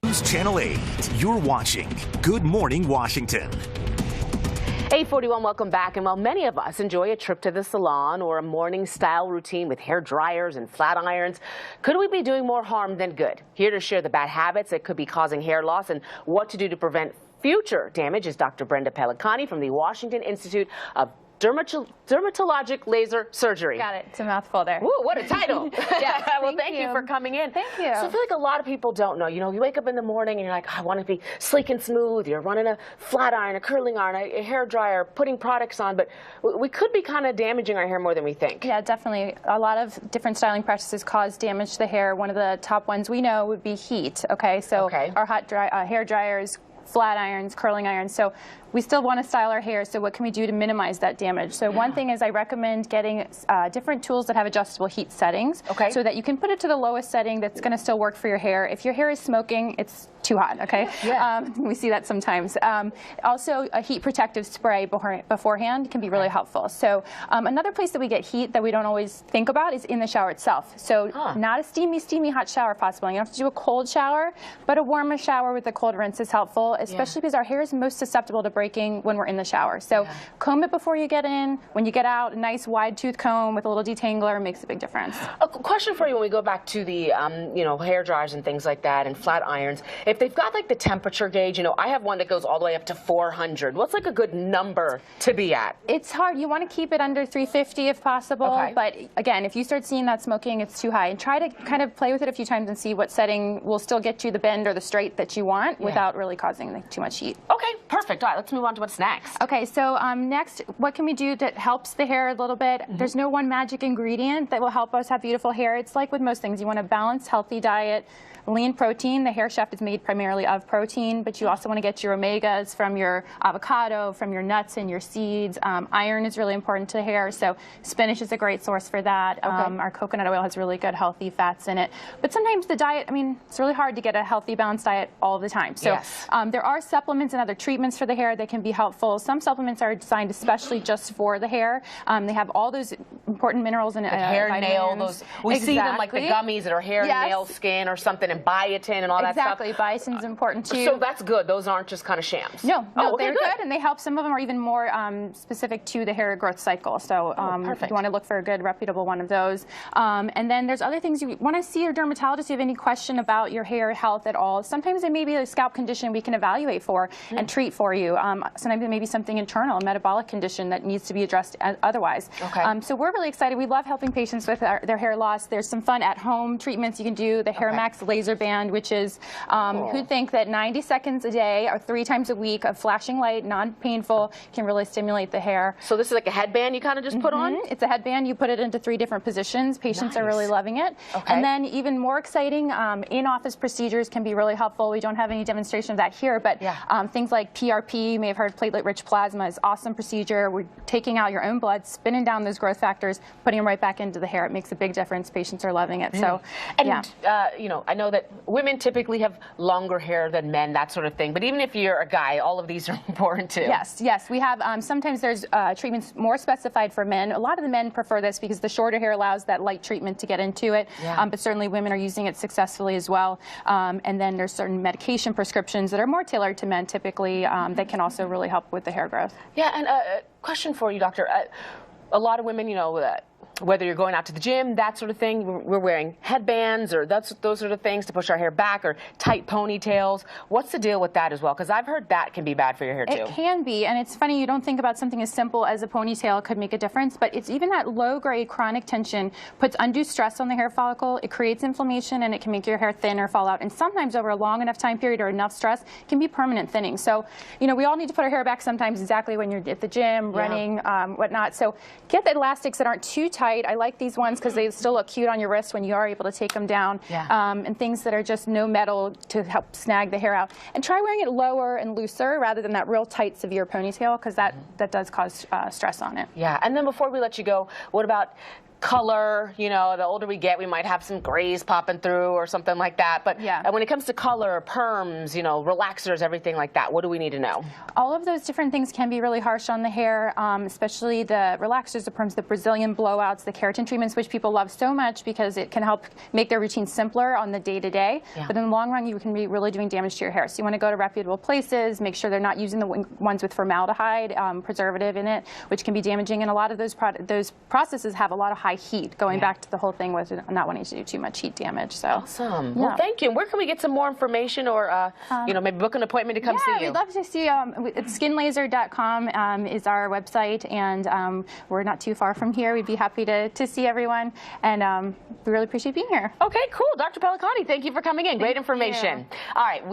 News Channel 8. You're watching Good Morning Washington. 8:41, welcome back. And while many of us enjoy a trip to the salon or a morning style routine with hair dryers and flat irons, could we be doing more harm than good? Here to share the bad habits that could be causing hair loss and what to do to prevent future damage is Dr. Brenda Pellicane from the Washington Institute of Dermatologic Laser Surgery. Got it. It's a mouthful there. Ooh, what a title. Yeah. Well, thank you for coming in. Thank you. So I feel like a lot of people don't know. You know, you wake up in the morning and you're like, I want to be sleek and smooth. You're running a flat iron, a curling iron, a hair dryer, putting products on, but we could be kind of damaging our hair more than we think. Yeah, definitely. A lot of different styling practices cause damage to the hair. One of the top ones we know would be heat. Okay, so our hot hair dryers, flat irons, curling irons. So we still want to style our hair, so what can we do to minimize that damage? So one thing is I recommend getting different tools that have adjustable heat settings, so that you can put it to the lowest setting that's going to still work for your hair. If your hair is smoking, it's too hot, okay? We see that sometimes. Also, a heat protective spray beforehand can be really helpful. So another place that we get heat that we don't always think about is in the shower itself. So not a steamy hot shower possible. You don't have to do a cold shower, but a warmer shower with a cold rinse is helpful, especially because our hair is most susceptible to breaking when we're in the shower. So comb it before you get in. When you get out, a nice wide tooth comb with a little detangler makes a big difference. A question for you when we go back to the you know, hair dryers and things like that and flat irons. If they've got like the temperature gauge, you know, I have one that goes all the way up to 400. What's like a good number to be at? It's hard. You want to keep it under 350 if possible. But again, if you start seeing that smoking, it's too high. And try to kind of play with it a few times and see what setting will still get you the bend or the straight that you want without really causing too much heat. Okay, perfect. All right, let's move on to what's next. Okay, so next, what can we do that helps the hair a little bit? There's no one magic ingredient that will help us have beautiful hair. It's like with most things. You want a balanced, healthy diet. Lean protein. The hair shaft is made primarily of protein, but you also want to get your omegas from your avocado, from your nuts and your seeds. Iron is really important to the hair, so spinach is a great source for that. Our coconut oil has really good, healthy fats in it. But sometimes the diet, I mean, it's really hard to get a healthy, balanced diet all the time. So there are supplements and other treatments for the hair that can be helpful. Some supplements are designed especially just for the hair. They have all those important minerals and hair, nail, those. We see them like the gummies that are hair, nail, skin, or something. And biotin and all that stuff. Exactly, biotin's important too. So that's good. Those aren't just kind of shams. No, they're good, and they help. Some of them are even more specific to the hair growth cycle. So you want to look for a good, reputable one of those. And then there's other things you want to see your dermatologist if you have any question about your hair health at all. Sometimes it may be a scalp condition we can evaluate for and treat for you. Sometimes it may be something internal, a metabolic condition that needs to be addressed otherwise. So we're really excited. We love helping patients with their hair loss. There's some fun at-home treatments you can do. The Hair Max laser band, which is who'd think that 90 seconds a day or 3 times a week of flashing light, non-painful, can really stimulate the hair. So this is like a headband you kind of just put on? It's a headband. You put it into 3 different positions. Patients are really loving it. And then even more exciting, in-office procedures can be really helpful. We don't have any demonstration of that here, but things like PRP, you may have heard platelet-rich plasma, is an awesome procedure. We're taking out your own blood, spinning down those growth factors, putting them right back into the hair. It makes a big difference. Patients are loving it. So, you know, I know that women typically have longer hair than men, that sort of thing. But even if you're a guy, all of these are important too. Yes. We have sometimes there's treatments more specified for men. A lot of the men prefer this because the shorter hair allows that light treatment to get into it. But certainly women are using it successfully as well. And then there's certain medication prescriptions that are more tailored to men typically that can also really help with the hair growth. And a question for you, doctor. A lot of women, you know, whether you're going out to the gym, that sort of thing, we're wearing headbands or those sort of things to push our hair back, or tight ponytails. What's the deal with that as well? Because I've heard that can be bad for your hair too. It can be, and it's funny, you don't think about something as simple as a ponytail could make a difference, but it's even that low-grade chronic tension puts undue stress on the hair follicle. It creates inflammation, and it can make your hair thin or fall out. And sometimes over a long enough time period or enough stress can be permanent thinning. So, you know, we all need to put our hair back sometimes, exactly when you're at the gym, running, whatnot. So get the elastics that aren't too tight. I like these ones because they still look cute on your wrist when you are able to take them down. And things that are just no metal to help snag the hair out. And try wearing it lower and looser rather than that real tight, severe ponytail, because that does cause stress on it. And then before we let you go, what about color, you know, the older we get, we might have some grays popping through or something like that. But when it comes to color, perms, you know, relaxers, everything like that, what do we need to know? All of those different things can be really harsh on the hair, especially the relaxers, the perms, the Brazilian blowouts, the keratin treatments, which people love so much because it can help make their routine simpler on the day-to-day. But in the long run, you can be really doing damage to your hair. So you want to go to reputable places, make sure they're not using the ones with formaldehyde, preservative in it, which can be damaging. And a lot of those processes have a lot of high heat, going back to the whole thing with not wanting to do too much heat damage. So awesome. Well, thank you. And where can we get some more information, or you know, maybe book an appointment to come see you? We'd love to see. Skinlaser.com is our website, and we're not too far from here. We'd be happy to see everyone, and we really appreciate being here. Okay, cool. Dr. Pellicane, thank you for coming in. Great information. All right,